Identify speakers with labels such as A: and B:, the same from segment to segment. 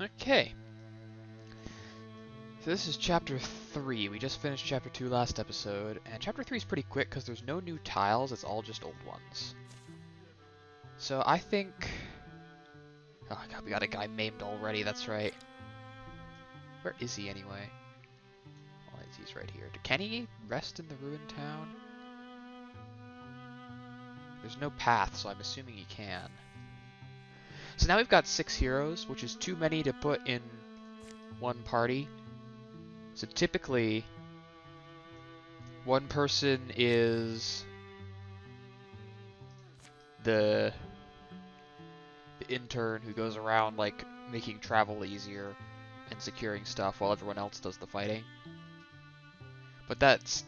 A: Okay. So this is chapter 3. We just finished chapter 2 last episode, and chapter 3 is pretty quick because there's no new tiles, it's all just old ones. So I think... Oh god, we got a guy maimed already, that's right. Where is he anyway? Oh, he's right here. Can he rest in the ruined town? There's no path, so I'm assuming he can. So now we've got 6 heroes, which is too many to put in one party. So typically, one person is the intern who goes around like making travel easier and securing stuff while everyone else does the fighting. But that's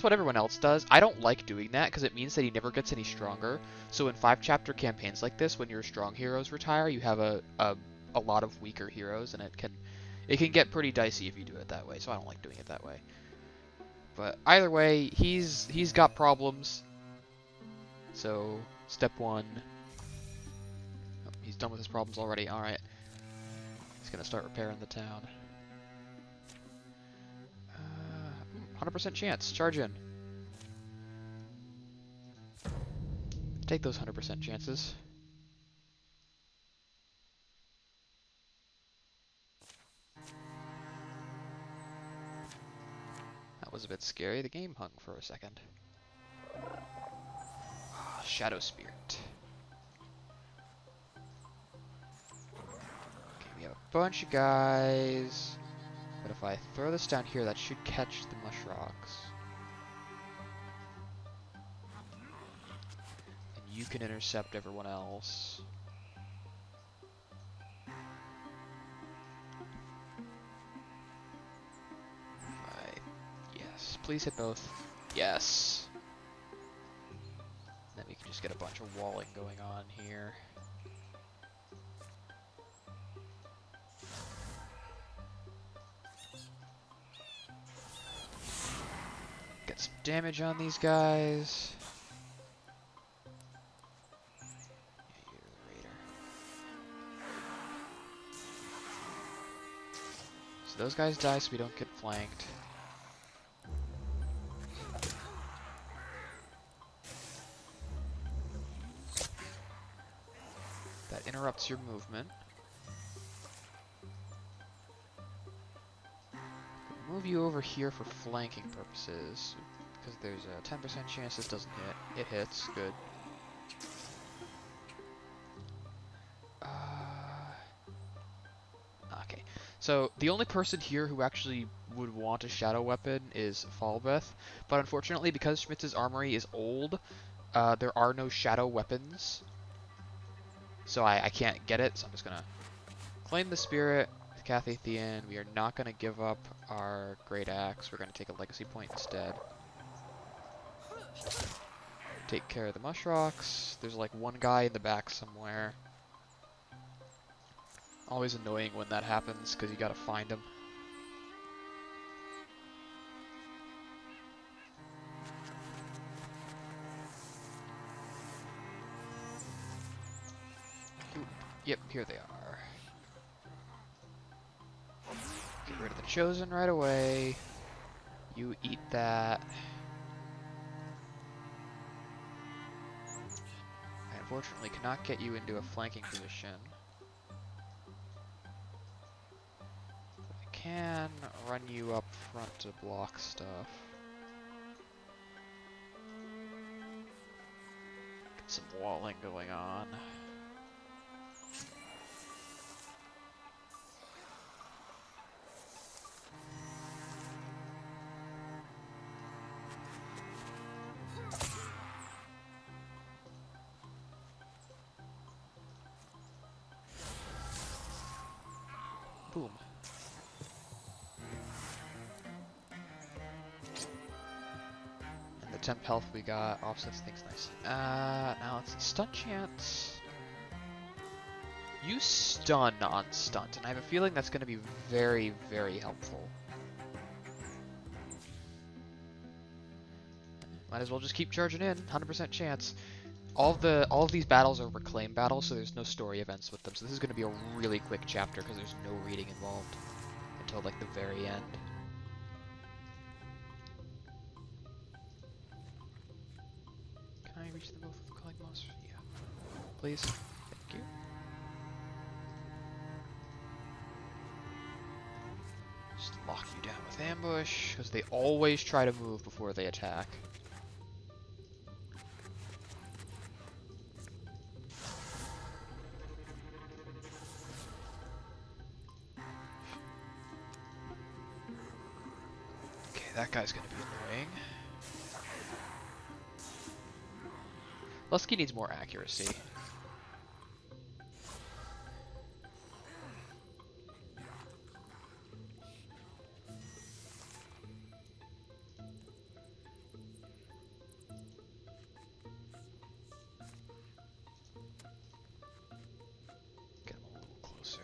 A: what everyone else does. I don't like doing that because it means that he never gets any stronger. So in 5-chapter campaigns like this, when your strong heroes retire, you have a lot of weaker heroes, and it can get pretty dicey if you do it that way. So I don't like doing it that way. But either way, he's got problems. So step 1. Oh, he's done with his problems already. All right. He's gonna start repairing the town. 100% chance. Charge in. Take those 100% chances. That was a bit scary. The game hung for a second. Shadow Spirit. Okay, we have a bunch of guys. But if I throw this down here, that should catch the mush rocks. And you can intercept everyone else. Yes, please hit both. Yes. Then we can just get a bunch of walling going on here. Get some damage on these guys. Yeah, you're the raider. So those guys die so we don't get flanked. That interrupts your movement. Move you over here for flanking purposes, because there's a 10% chance this doesn't hit. It hits, good. Okay, so the only person here who actually would want a shadow weapon is Fallbeth, but unfortunately because Schmitz's armory is old, there are no shadow weapons, so I can't get it, so I'm just gonna claim the spirit. Kathy at the end. We are not going to give up our Great Axe. We're going to take a legacy point instead. Take care of the mush rocks. There's like one guy in the back somewhere. Always annoying when that happens because you got to find him. Ooh, yep, here they are. Get rid of the Chosen right away. You eat that. I unfortunately cannot get you into a flanking position. I can run you up front to block stuff. Get some walling going on. Boom. And the temp health we got offsets things nice. Now it's stun chance. You stun on stunt, and I have a feeling that's going to be very, very helpful. Might as well just keep charging in, 100% chance. all of these battles are reclaim battles, so there's no story events with them. So this is going to be a really quick chapter because there's no reading involved until like the very end. Can I reach them both with calling monsters? Yeah. Please. Thank you. Just lock you down with ambush, because they always try to move before they attack. Okay, that guy's gonna be annoying. Lusky needs more accuracy. Get him a little closer.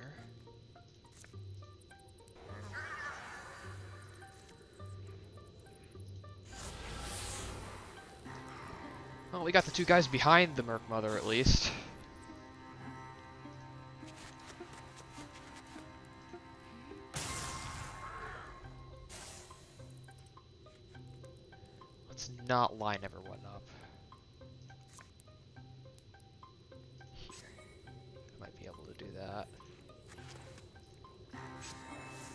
A: Well, we got the two guys behind the Merc Mother at least. Let's not line everyone up. Here. I might be able to do that.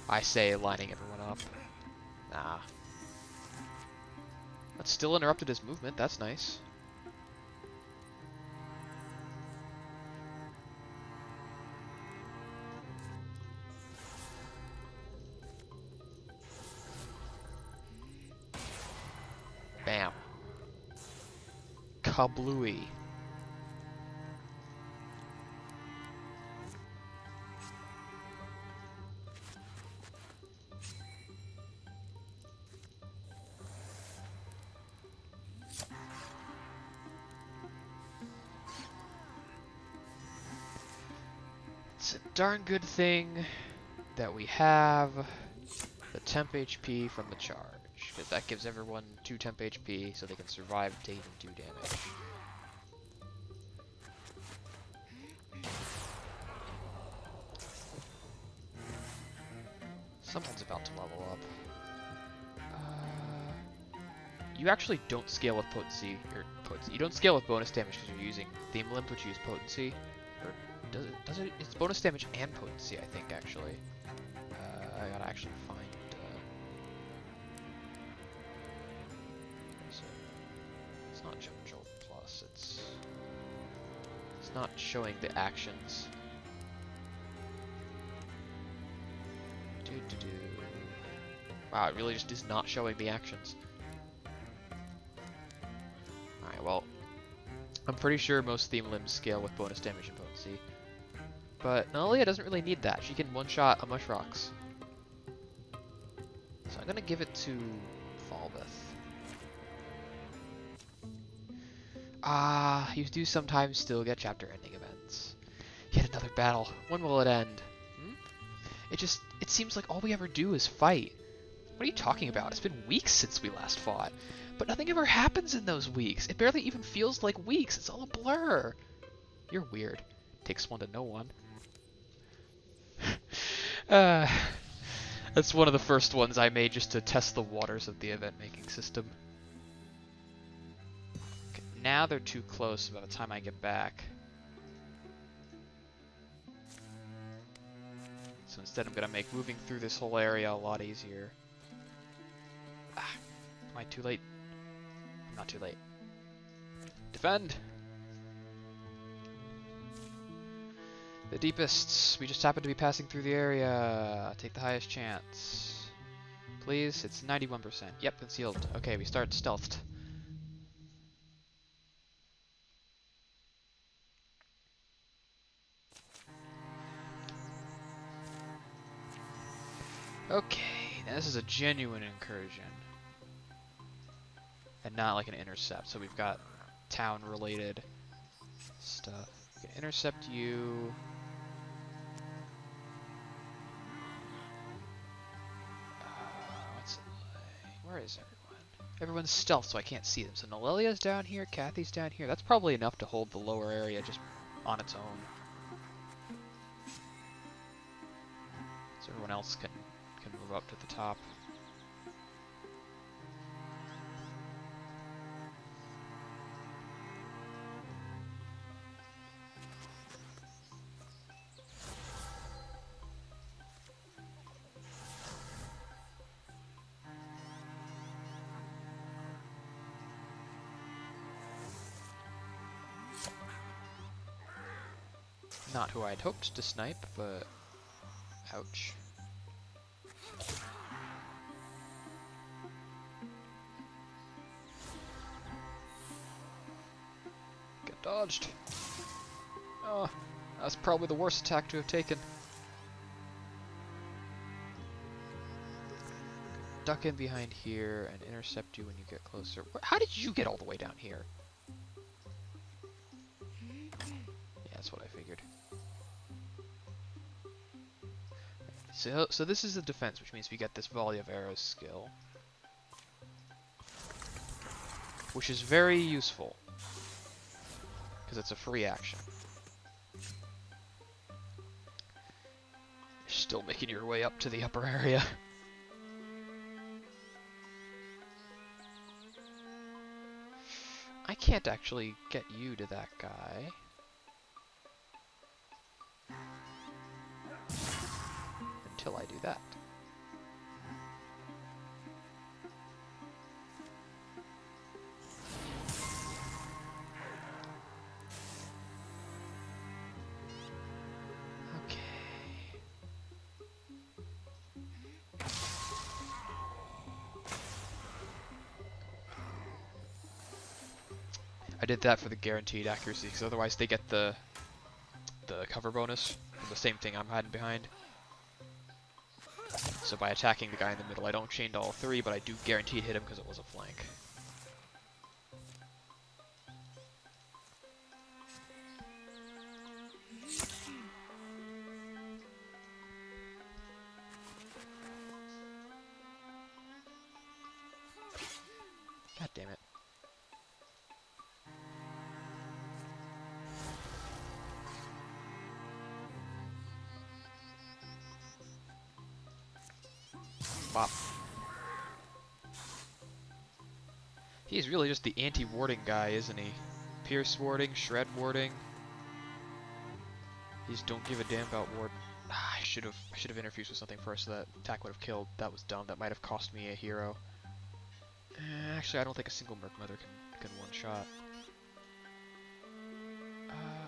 A: I say lining everyone up. Nah. That still interrupted his movement, that's nice. Bam. Kablooey. It's a darn good thing that we have the temp HP from the charge, because that gives everyone 2 temp HP so they can survive taking 2 damage. Someone's about to level up. You actually don't scale with potency, you don't scale with bonus damage because you're using Theme Limp, which use potency. Or does it? It's bonus damage and potency, I think, actually. I gotta actually find. It's not Jump Jolt Plus. It's not showing the actions. Wow, it really just is not showing the actions. Alright, well, I'm pretty sure most theme limbs scale with bonus damage and potency. But Nalia doesn't really need that. She can one-shot a Mushrox. So I'm gonna give it to Falbeth. You do sometimes still get chapter-ending events. Yet another battle. When will it end? It seems like all we ever do is fight. What are you talking about? It's been weeks since we last fought. But nothing ever happens in those weeks. It barely even feels like weeks. It's all a blur. You're weird. Takes one to know one. That's one of the first ones I made just to test the waters of the event-making system. Okay, now they're too close by the time I get back. So instead I'm going to make moving through this whole area a lot easier. Am I too late? I'm not too late. Defend! The deepest. We just happen to be passing through the area. Take the highest chance. Please, it's 91%. Yep, concealed. Okay, we start stealthed. Okay, now this is a genuine incursion. And not like an intercept. So we've got town-related stuff. We can intercept you. What's it like? Where is everyone? Everyone's stealth, so I can't see them. So Nalelia's down here, Kathy's down here. That's probably enough to hold the lower area just on its own. So everyone else can move up to the top. Not who I'd hoped to snipe, but ouch. Get dodged. Oh, that's probably the worst attack to have taken. Duck in behind here and intercept you when you get closer. How did you get all the way down here? Yeah, that's what I figured. So this is the defense, which means we get this volley of arrows skill, which is very useful because it's a free action. You're still making your way up to the upper area. I can't actually get you to that guy. Until I do that. Okay. I did that for the guaranteed accuracy, because otherwise they get the cover bonus from the same thing I'm hiding behind. So by attacking the guy in the middle, I don't chain to all three, but I do guaranteed hit him because it was a flank. God damn it. Bop. He's really just the anti-warding guy, isn't he? Pierce warding, shred warding. He just don't give a damn about ward. I should have interfused with something first so that attack would have killed. That was dumb. That might have cost me a hero. Actually, I don't think a single Merc Mother can one-shot.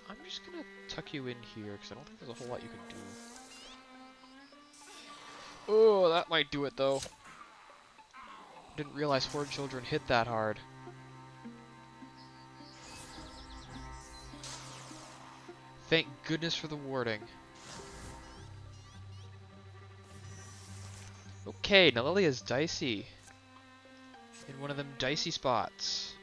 A: I'm just gonna tuck you in here because I don't think there's a whole lot you can do. Oh, that might do it though. Didn't realize Horde Children hit that hard. Thank goodness for the warding. Okay, Nalelia's dicey. In one of them dicey spots.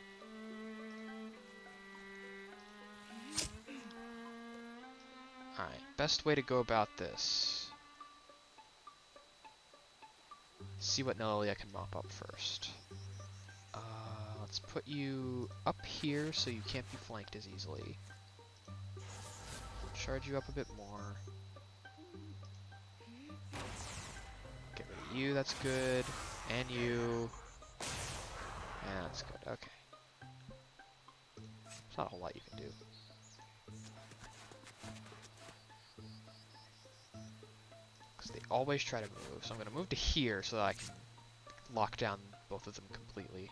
A: Alright, best way to go about this. See what Nalelia can mop up first. Let's put you up here so you can't be flanked as easily. Charge you up a bit more. Get rid of you, that's good. And you. Yeah, that's good, okay. There's not a whole lot you can do. Because they always try to move, so I'm going to move to here so that I can lock down both of them completely.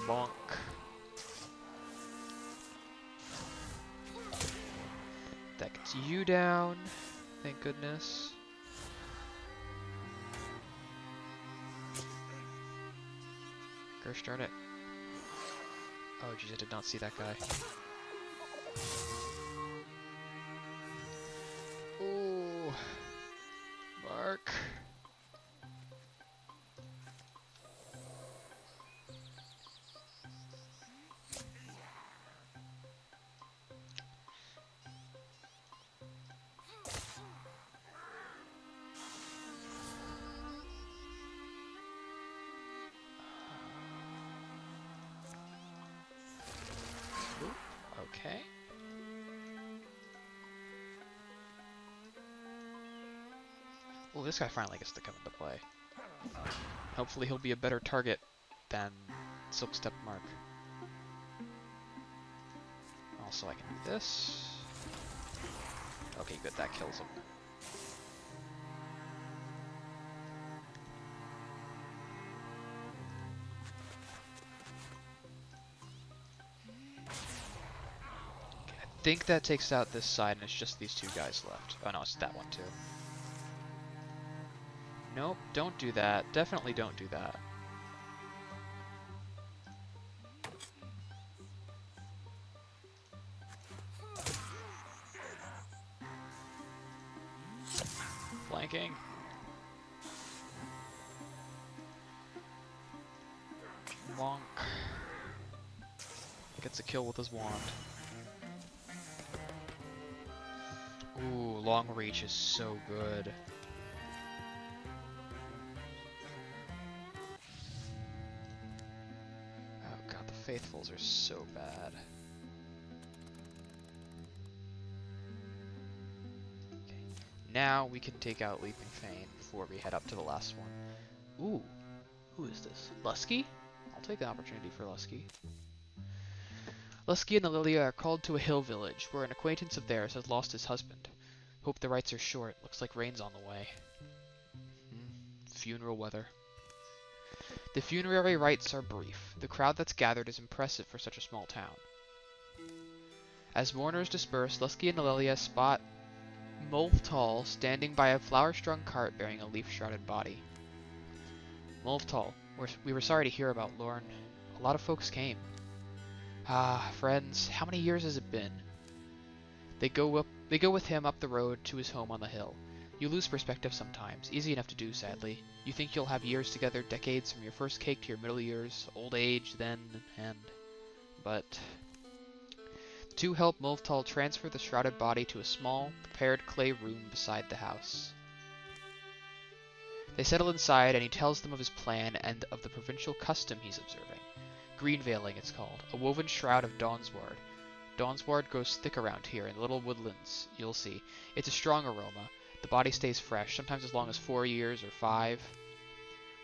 A: Bonk. That gets you down, thank goodness. Gosh darn it. Oh jeez, I did not see that guy. Ooh. Mark. Okay. Well, this guy finally gets to come into play. Hopefully he'll be a better target than Silkstep Mark. Also, I can do this. Okay, good, that kills him. Okay, I think that takes out this side, and it's just these two guys left. Oh no, it's that one too. Nope, don't do that. Definitely don't do that. Flanking. Wonk. Gets a kill with his wand. Ooh, long reach is so good. Oh god, the Faithfuls are so bad. Okay. Now we can take out Leaping Fane before we head up to the last one. Ooh, who is this? Lusky? I'll take the opportunity for Lusky. Lusky and Lilia are called to a hill village, where an acquaintance of theirs has lost his husband. Hope the rites are short. Looks like rain's on the way. Funeral weather. The funerary rites are brief. The crowd that's gathered is impressive for such a small town. As mourners disperse, Lusky and Lilia spot Mulftal standing by a flower-strung cart bearing a leaf-shrouded body. Mulftal, we were sorry to hear about Lorne. A lot of folks came. Ah, friends, how many years has it been? They go with him up the road to his home on the hill. You lose perspective sometimes, easy enough to do, sadly. You think you'll have years together, decades from your first cake to your middle years, old age, then, and... But... The two help Mulftal transfer the shrouded body to a small, prepared clay room beside the house. They settle inside, and he tells them of his plan and of the provincial custom he's observing. Green veiling, it's called, a woven shroud of dawnsward. Dawnsward grows thick around here in little woodlands, you'll see. It's a strong aroma. The body stays fresh, sometimes as long as 4 years or 5.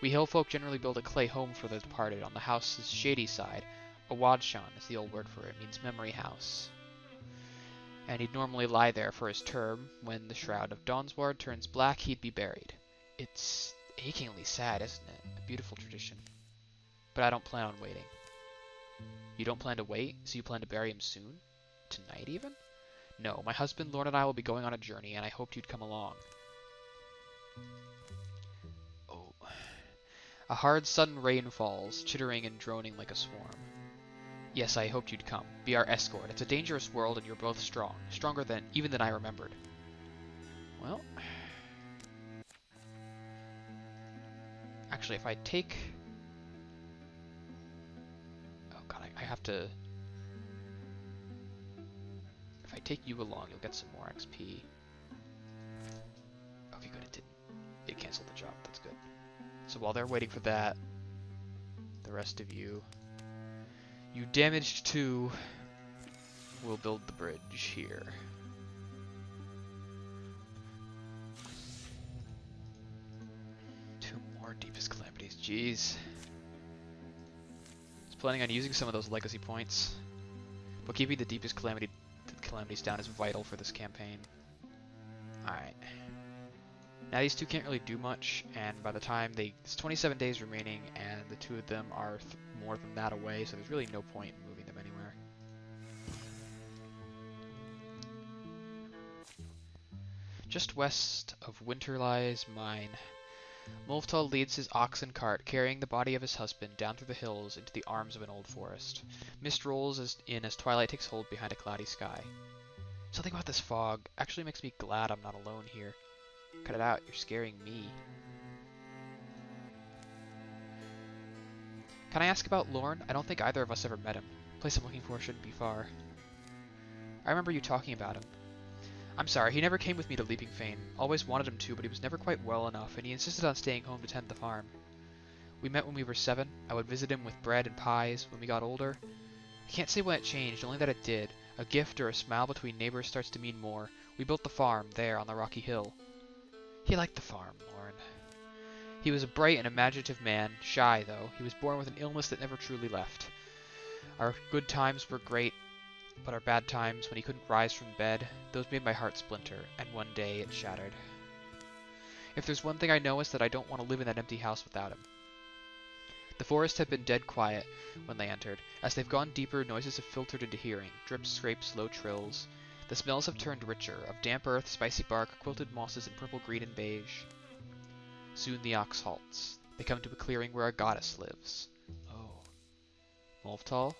A: We hill folk generally build a clay home for the departed on the house's shady side. A wadshan is the old word for it, means memory house. And he'd normally lie there for his term. When the shroud of Dawnsward turns black, he'd be buried. It's achingly sad, isn't it? A beautiful tradition. But I don't plan on waiting. You don't plan to wait, so you plan to bury him soon? Tonight, even? No, my husband, Lorne, and I will be going on a journey, and I hoped you'd come along. Oh. A hard sudden rain falls, chittering and droning like a swarm. Yes, I hoped you'd come. Be our escort. It's a dangerous world, and you're both strong. Stronger than even than I remembered. Well... Actually, if I take... Oh god, I have to... If I take you along, you'll get some more XP. Okay, good, it didn't. It canceled the job, that's good. So while they're waiting for that, the rest of you... You damaged 2. We'll build the bridge here. Two more Deepest Calamities, jeez. I was planning on using some of those legacy points, but keeping the Deepest Calamities down is vital for this campaign. Alright. Now these two can't really do much, and by the time it's 27 days remaining, and the two of them are more than that away, so there's really no point in moving them anywhere. Just west of Winter lies mine. Mulftal leads his ox and cart, carrying the body of his husband down through the hills into the arms of an old forest. Mist rolls as twilight takes hold behind a cloudy sky. Something about this fog actually makes me glad I'm not alone here. Cut it out, you're scaring me. Can I ask about Lorne? I don't think either of us ever met him. The place I'm looking for shouldn't be far. I remember you talking about him. I'm sorry, he never came with me to Leaping Fane. Always wanted him to, but he was never quite well enough, and he insisted on staying home to tend the farm. We met when we were 7. I would visit him with bread and pies when we got older. I can't say when it changed, only that it did. A gift or a smile between neighbors starts to mean more. We built the farm, there on the rocky hill. He liked the farm, Lauren. He was a bright and imaginative man, shy though. He was born with an illness that never truly left. Our good times were great, but our bad times, when he couldn't rise from bed, those made my heart splinter, and one day it shattered. If there's one thing I know, it's that I don't want to live in that empty house without him. The forest had been dead quiet when they entered. As they've gone deeper, noises have filtered into hearing. Drips, scrapes, low trills. The smells have turned richer, of damp earth, spicy bark, quilted mosses in purple, green, and beige. Soon the ox halts. They come to a clearing where a goddess lives. Oh. Molftal?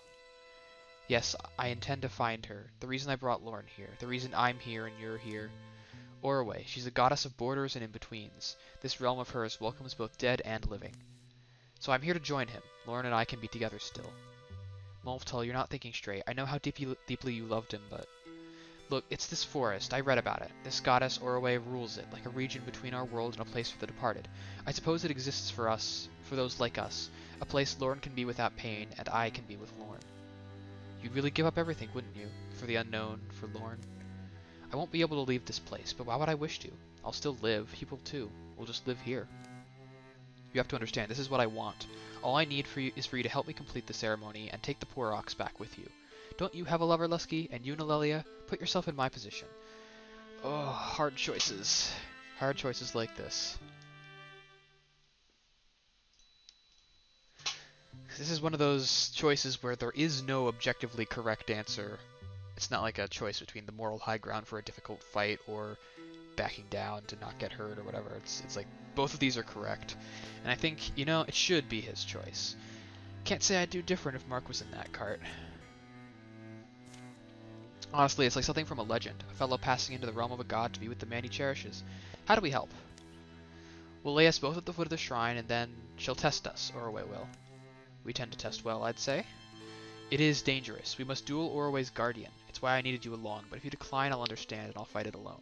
A: Yes, I intend to find her. The reason I brought Lauren here. The reason I'm here and you're here. Orway, she's a goddess of borders and in-betweens. This realm of hers welcomes both dead and living. So I'm here to join him. Lauren and I can be together still. Molftal, you're not thinking straight. I know how deeply you loved him, but... Look, it's this forest. I read about it. This goddess, Orway, rules it, like a region between our world and a place for the departed. I suppose it exists for us, for those like us. A place Lauren can be without pain, and I can be with Lauren. You'd really give up everything, wouldn't you? For the unknown, for Lauren? I won't be able to leave this place, but why would I wish to? I'll still live. He will too. We'll just live here. You have to understand, this is what I want. All I need is for you to help me complete the ceremony and take the poor ox back with you. Don't you have a lover, Lusky? And you, Nelelia? Put yourself in my position. Oh, hard choices. Hard choices like this. This is one of those choices where there is no objectively correct answer. It's not like a choice between the moral high ground for a difficult fight or backing down to not get hurt or whatever. It's like both of these are correct. And I think, you know, it should be his choice. Can't say I'd do different if Mark was in that cart. Honestly, it's like something from a legend. A fellow passing into the realm of a god to be with the man he cherishes. How do we help? We'll lay us both at the foot of the shrine, and then she'll test us, Orway will. We tend to test well, I'd say. It is dangerous. We must duel Orway's guardian. It's why I needed you along, but if you decline, I'll understand, and I'll fight it alone.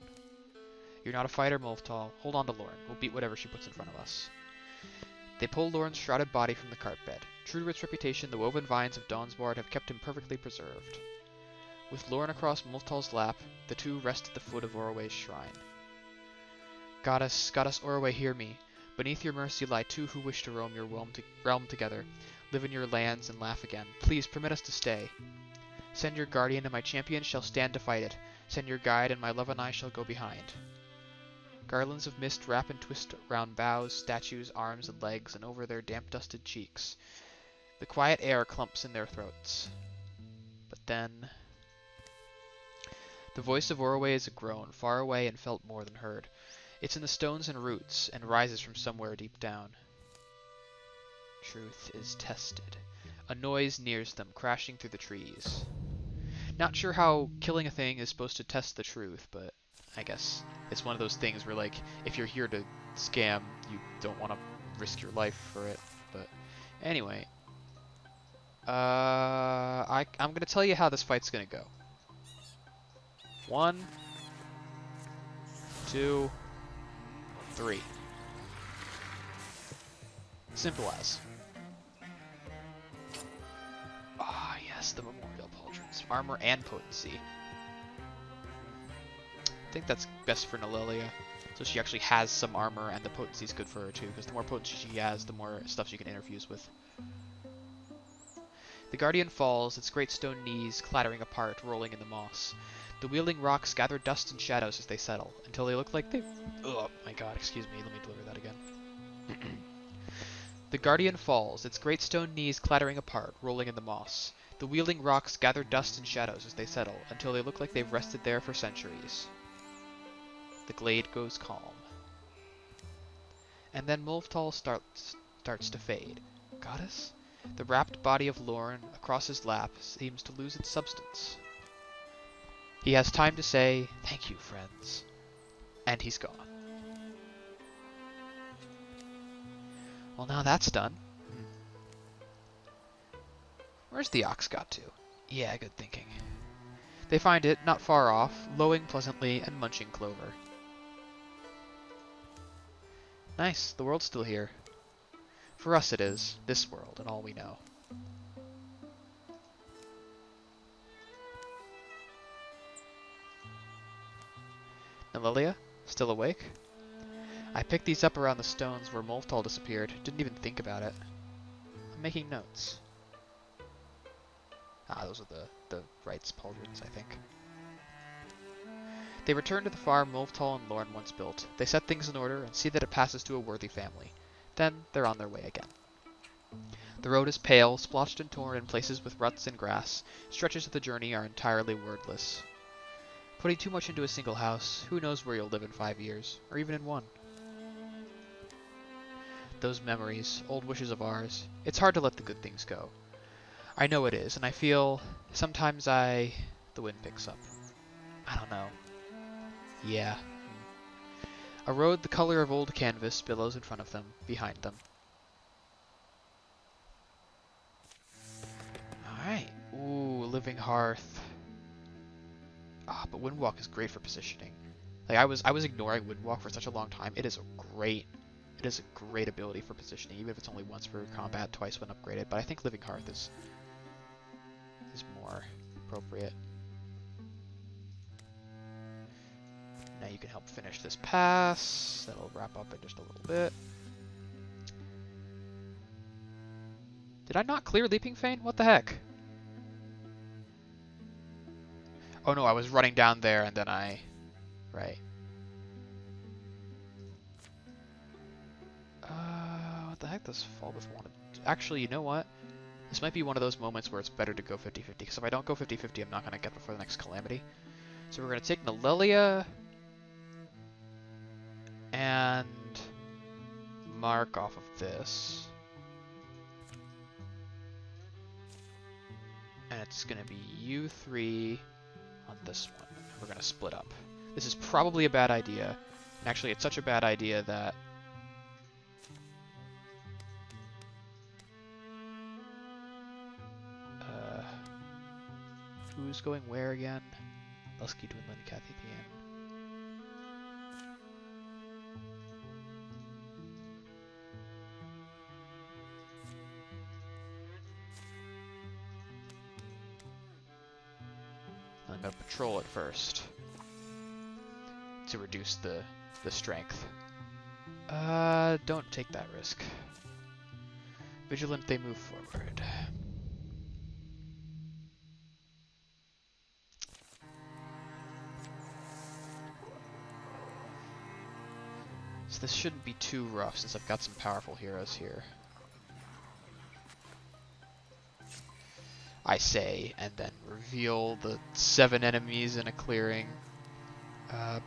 A: You're not a fighter, Molftal. Hold on to Lauren. We'll beat whatever she puts in front of us. They pull Lauren's shrouded body from the cart bed. True to its reputation, the woven vines of Dawnsbard have kept him perfectly preserved. With Lauren across Molftal's lap, the two rest at the foot of Orway's shrine. Goddess Orway, hear me. Beneath your mercy lie two who wish to roam your realm together, live in your lands and laugh again. Please permit us to stay. Send your guardian and my champion shall stand to fight it. Send your guide and my love and I shall go behind. Garlands of mist wrap and twist round boughs, statues, arms, and legs, and over their damp-dusted cheeks. The quiet air clumps in their throats. But then... The voice of Orway is a groan, far away and felt more than heard. It's in the stones and roots, and rises from somewhere deep down. Truth is tested. A noise nears them, crashing through the trees. Not sure how killing a thing is supposed to test the truth, but I guess it's one of those things where, like, if you're here to scam, you don't want to risk your life for it. But anyway, I'm gonna tell you how this fight's gonna go. 1, 2, 3. Simple as. Ah, yes, the memorial pauldrons. Armor and potency. I think that's best for Nelelia. So she actually has some armor, and the potency is good for her too, because the more potency she has, the more stuff she can interfuse with. The Guardian falls, its great stone knees clattering apart, rolling in the moss. The wheeling rocks gather dust and shadows as they settle, until they look like they... Oh my god, excuse me, let me deliver that again. The Guardian falls, its great stone knees clattering apart, rolling in the moss. The wheeling rocks gather dust and shadows as they settle, until they look like they've rested there for centuries. The glade goes calm. And then Molftal starts to fade. Goddess? The wrapped body of Lauren across his lap seems to lose its substance. He has time to say, "Thank you, friends." And he's gone. Well, now that's done. Where's the ox got to? Yeah, good thinking. They find it, not far off, lowing pleasantly and munching clover. Nice, the world's still here. For us it is, this world and all we know. And Lilia? Still awake? I picked these up around the stones where Moltal disappeared. Didn't even think about it. I'm making notes. Ah, those are the rights pauldrons, I think. They return to the farm Moltal and Lorne once built. They set things in order and see that it passes to a worthy family. Then they're on their way again. The road is pale, splotched and torn in places with ruts and grass. Stretches of the journey are entirely wordless. Putting too much into a single house, who knows where you'll live in 5 years, or even in 1. Those memories, old wishes of ours, it's hard to let the good things go. I know it is, and I feel sometimes the wind picks up. I don't know. Yeah. A road the color of old canvas billows in front of them, behind them. Alright. Ooh, living hearth. Ah, but Windwalk is great for positioning. Like I was ignoring Windwalk for such a long time. It is a great ability for positioning, even if it's only once per combat, twice when upgraded. But I think Living Hearth is more appropriate. Now you can help finish this pass. That'll wrap up in just a little bit. Did I not clear Leaping Fane? What the heck? Oh no, I was running down there and then Right. What the heck does Falbeth want to... Actually, you know what? This might be one of those moments where it's better to go 50-50, because if I don't go 50-50, I'm not going to get before the next Calamity. So we're going to take Nelelia and mark off of this. And it's going to be you 3 on this one. We're going to split up. This is probably a bad idea. And actually, it's such a bad idea that... who's going where again? Lusky, Dwindlin, Kathy, Pian. I'm going to patrol it first to reduce the strength. Don't take that risk. Vigilant, they move forward. So this shouldn't be too rough since I've got some powerful heroes here. I say, and then reveal the 7 enemies in a clearing.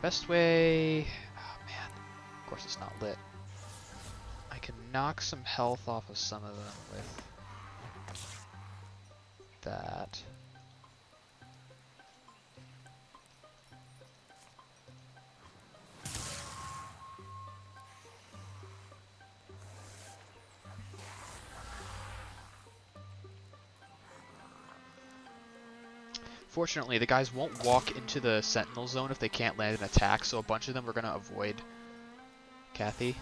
A: Best way... Oh man, of course it's not lit. I can knock some health off of some of them with that. Fortunately, the guys won't walk into the Sentinel zone if they can't land an attack, so a bunch of them are going to avoid Kathy.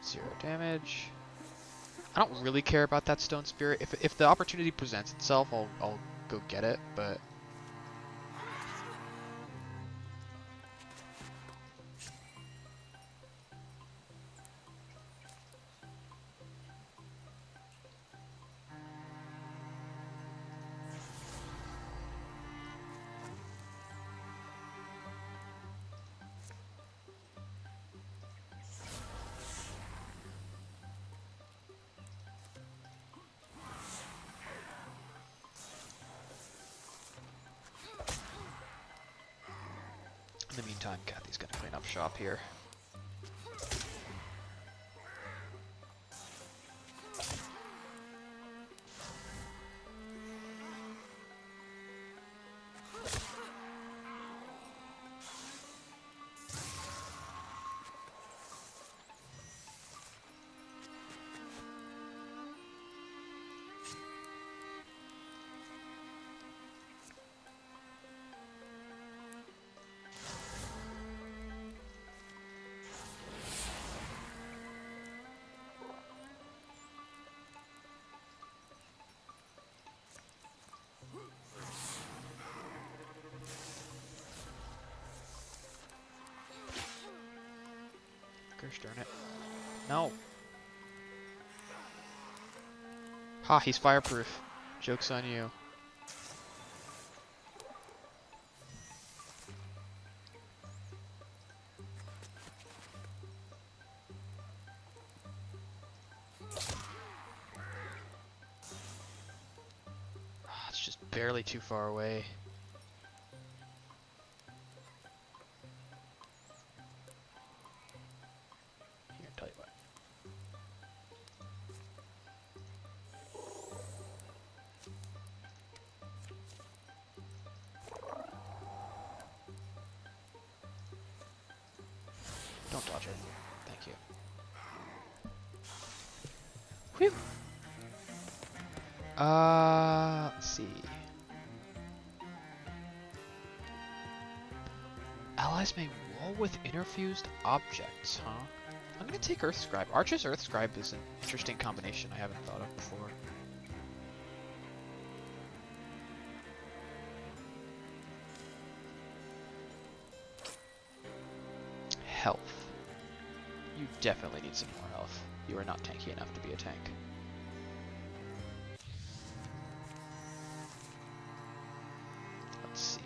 A: Zero damage. I don't really care about that Stone Spirit. If the opportunity presents itself, I'll go get it, but... In the meantime, Kathy's gonna clean up shop here. Gosh darn it. No. Ha, he's fireproof. Joke's on you. It's just barely too far away. Here, tell you what. Don't dodge it. Thank you. Whew. Let's see. Allies may wall with interfused objects, huh? I'm gonna take Earth Scribe. Archer's Earth Scribe is an interesting combination I haven't thought of before. Health. You definitely need some more health. You are not tanky enough to be a tank. Let's see.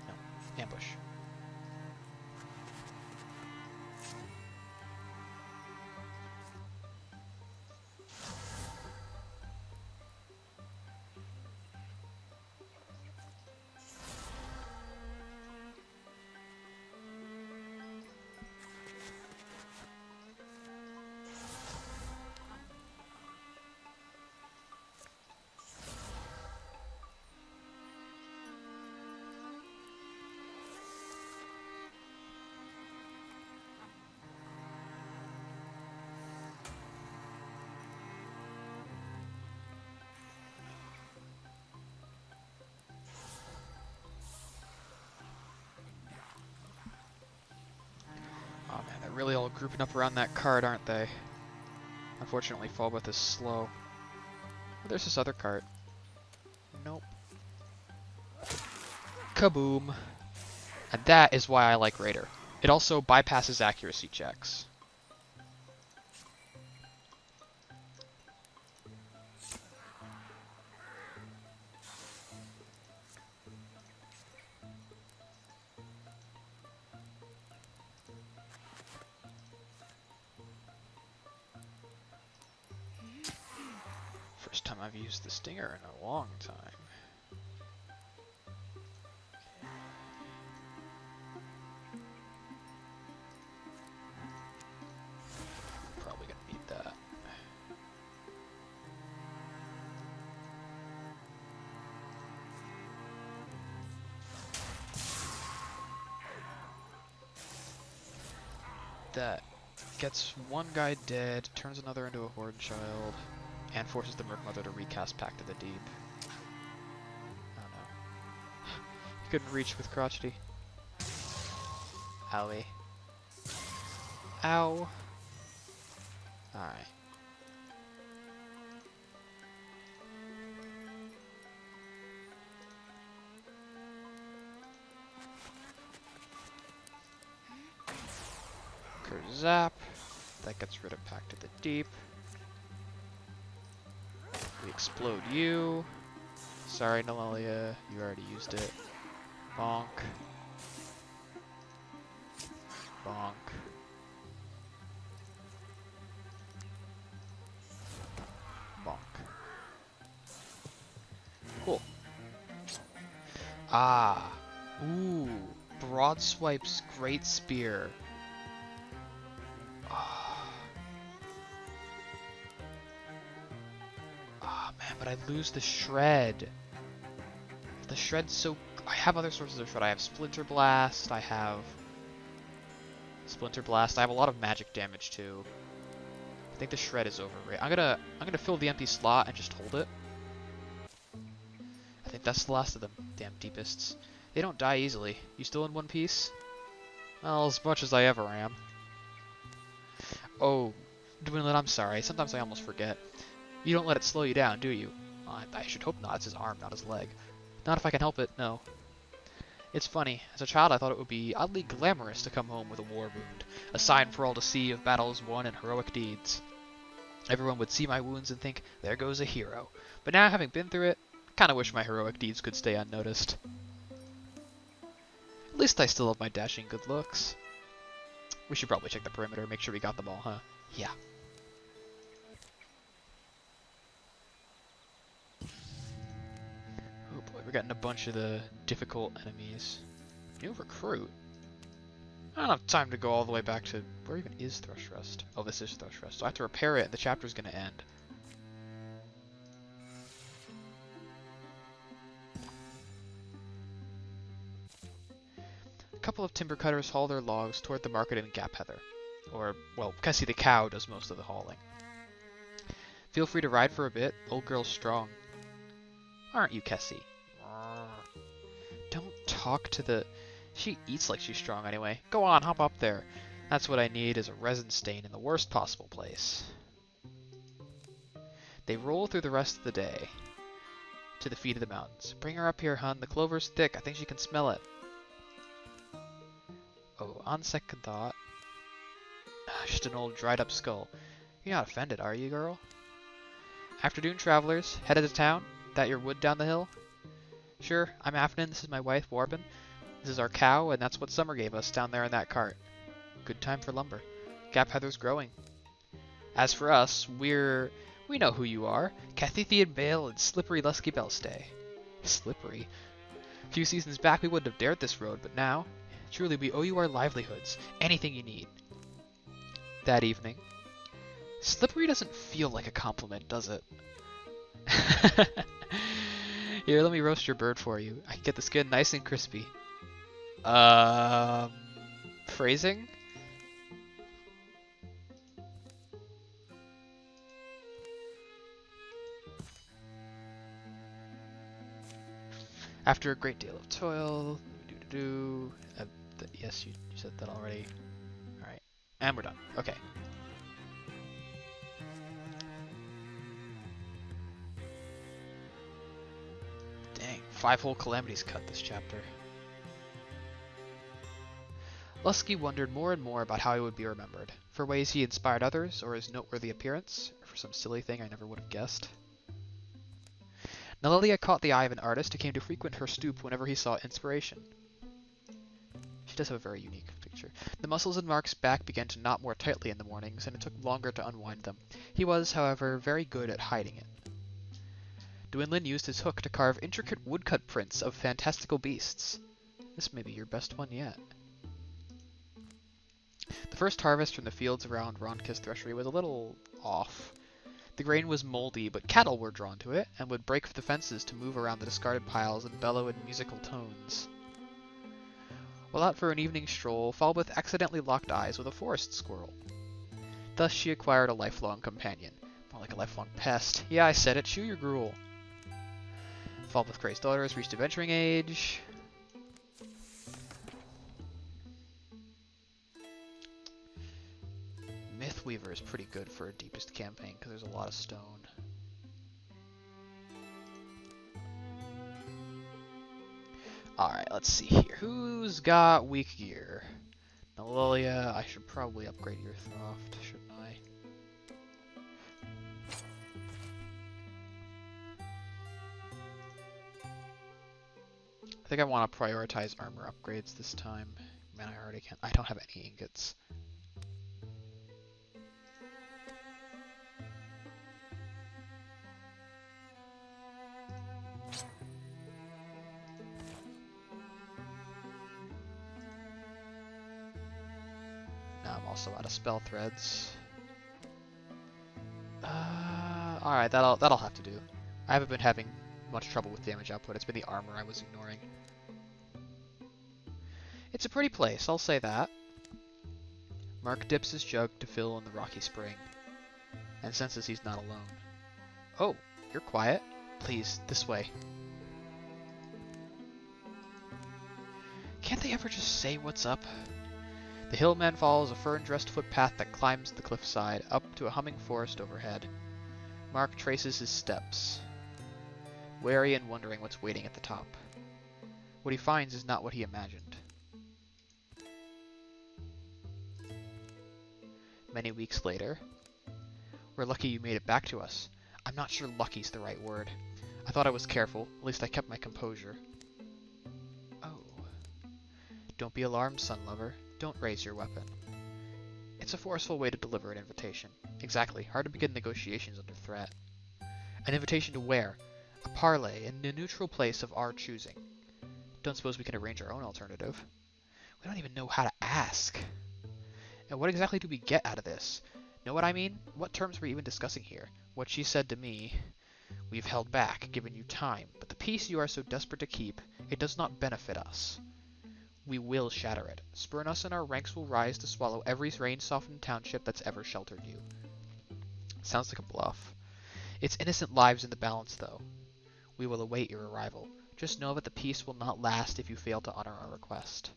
A: No, ambush. Oh man, they're really all grouping up around that card, aren't they? Unfortunately, Fallbeth is slow. Oh, there's this other card. Nope. Kaboom. And that is why I like Raider. It also bypasses accuracy checks. First time I've used the Stinger in a long time. Probably gonna need that. That gets one guy dead, turns another into a Horde Child, and forces the Merc Mother to recast Pact of the Deep. Oh no. He couldn't reach with Crotchety. Owie. Ow. Alright. Zap. That gets rid of Pact of the Deep. We explode you. Sorry, Nalalia, you already used it. Bonk. Bonk. Bonk. Cool. Ah. Ooh. Broadswipe's Great Spear. But I lose the Shred. The Shred's so... I have other sources of Shred. I have Splinter Blast. I have... Splinter Blast. I have a lot of magic damage too. I think the Shred is overrated. I'm gonna fill the empty slot and just hold it. I think that's the last of them. Damn Deepists. They don't die easily. You still in one piece? Well, as much as I ever am. Oh, Dwinlet, I'm sorry. Sometimes I almost forget. You don't let it slow you down, do you? I should hope not. It's his arm, not his leg. Not if I can help it, no. It's funny. As a child, I thought it would be oddly glamorous to come home with a war wound, a sign for all to see of battles won and heroic deeds. Everyone would see my wounds and think, there goes a hero. But now, having been through it, I kinda wish my heroic deeds could stay unnoticed. At least I still have my dashing good looks. We should probably check the perimeter, make sure we got them all, huh? Yeah. Oh boy, we're getting a bunch of the difficult enemies. New recruit? I don't have time to go all the way back to... Where even is Thrush Rest? Oh, this is Thrush Rest. So I have to repair it and the chapter's gonna end. A couple of timber cutters haul their logs toward the market in Gap Heather. Or, well, Kessie the cow does most of the hauling. Feel free to ride for a bit. Old girl's strong. Aren't you, Kessie? Don't talk to the... She eats like she's strong anyway. Go on, hop up there. That's what I need is a resin stain in the worst possible place. They roll through the rest of the day to the feet of the mountains. Bring her up here, hun. The clover's thick. I think she can smell it. Oh, on second thought. Just an old dried up skull. You're not offended, are you, girl? Afternoon travelers, headed to town? That your wood down the hill? Sure, I'm Afnan. This is my wife, Warbin. This is our cow, and that's what Summer gave us down there in that cart. Good time for lumber. Gap Heather's growing. As for us, we know who you are. Cathithian Bale and Slippery Lusky Belstay. Slippery? A few seasons back we wouldn't have dared this road, but now, truly we owe you our livelihoods. Anything you need. That evening. Slippery doesn't feel like a compliment, does it? Here, let me roast your bird for you. I can get the skin nice and crispy. Phrasing? After a great deal of toil, yes, you said that already. Alright, and we're done. Okay. Dang, 5 whole calamities cut this chapter. Lusky wondered more and more about how he would be remembered, for ways he inspired others, or his noteworthy appearance, or for some silly thing I never would have guessed. Nelelia caught the eye of an artist who came to frequent her stoop whenever he saw inspiration. She does have a very unique picture. The muscles in Mark's back began to knot more tightly in the mornings, and it took longer to unwind them. He was, however, very good at hiding it. Dwinlin used his hook to carve intricate woodcut prints of fantastical beasts. This may be your best one yet. The first harvest from the fields around Ronka's threshery was a little off. The grain was moldy, but cattle were drawn to it, and would break the fences to move around the discarded piles and bellow in musical tones. While out for an evening stroll, Falbeth accidentally locked eyes with a forest squirrel. Thus she acquired a lifelong companion. More like a lifelong pest. Yeah, I said it, chew your gruel. Falbeth Gray's daughter has reached adventuring age. Mythweaver is pretty good for a deepest campaign because there's a lot of stone. Alright, let's see here. Who's got weak gear? Nelelia, I should probably upgrade your Throft, shouldn't I? I think I want to prioritize armor upgrades this time. Man, I already can't. I don't have any ingots. Now I'm also out of spell threads. Alright, that'll have to do. I haven't been having much trouble with damage output. It's been the armor I was ignoring. It's a pretty place, I'll say that. Mark dips his jug to fill in the rocky spring, and senses he's not alone. Oh, you're quiet. Please, this way. Can't they ever just say what's up? The hillman follows a fern-dressed footpath that climbs the cliffside, up to a humming forest overhead. Mark traces his steps. wary and wondering what's waiting at the top. What he finds is not what he imagined. Many weeks later, we're lucky you made it back to us. I'm not sure lucky's the right word. I thought I was careful, at least I kept my composure. Oh. Don't be alarmed, son lover. Don't raise your weapon. It's a forceful way to deliver an invitation. Exactly, hard to begin negotiations under threat. An invitation to where? A parley in a neutral place of our choosing. Don't suppose we can arrange our own alternative. We don't even know how to ask. And what exactly do we get out of this? Know what I mean? What terms were we even discussing here? What she said to me, we've held back, given you time, but the peace you are so desperate to keep, it does not benefit us. We will shatter it. Spurn us and our ranks will rise to swallow every rain-softened township that's ever sheltered you. Sounds like a bluff. It's innocent lives in the balance, though. We will await your arrival. Just know that the peace will not last if you fail to honor our request.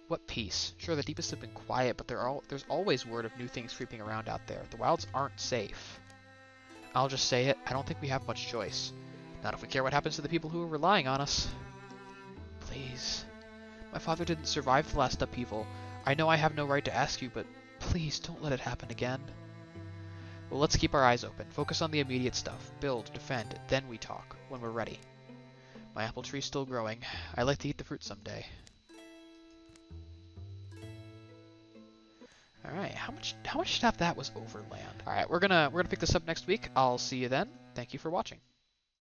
A: What peace? Sure, the deepest have been quiet, but there's always word of new things creeping around out there. The wilds aren't safe. I'll just say it, I don't think we have much choice. Not if we care what happens to the people who are relying on us. Please. My father didn't survive the last upheaval. I know I have no right to ask you, but please don't let it happen again. Well, let's keep our eyes open. Focus on the immediate stuff. Build, defend, then we talk, when we're ready. My apple tree's still growing. I'd like to eat the fruit someday. Alright, how much stuff that was overland? Alright, we're gonna pick this up next week. I'll see you then. Thank you for watching.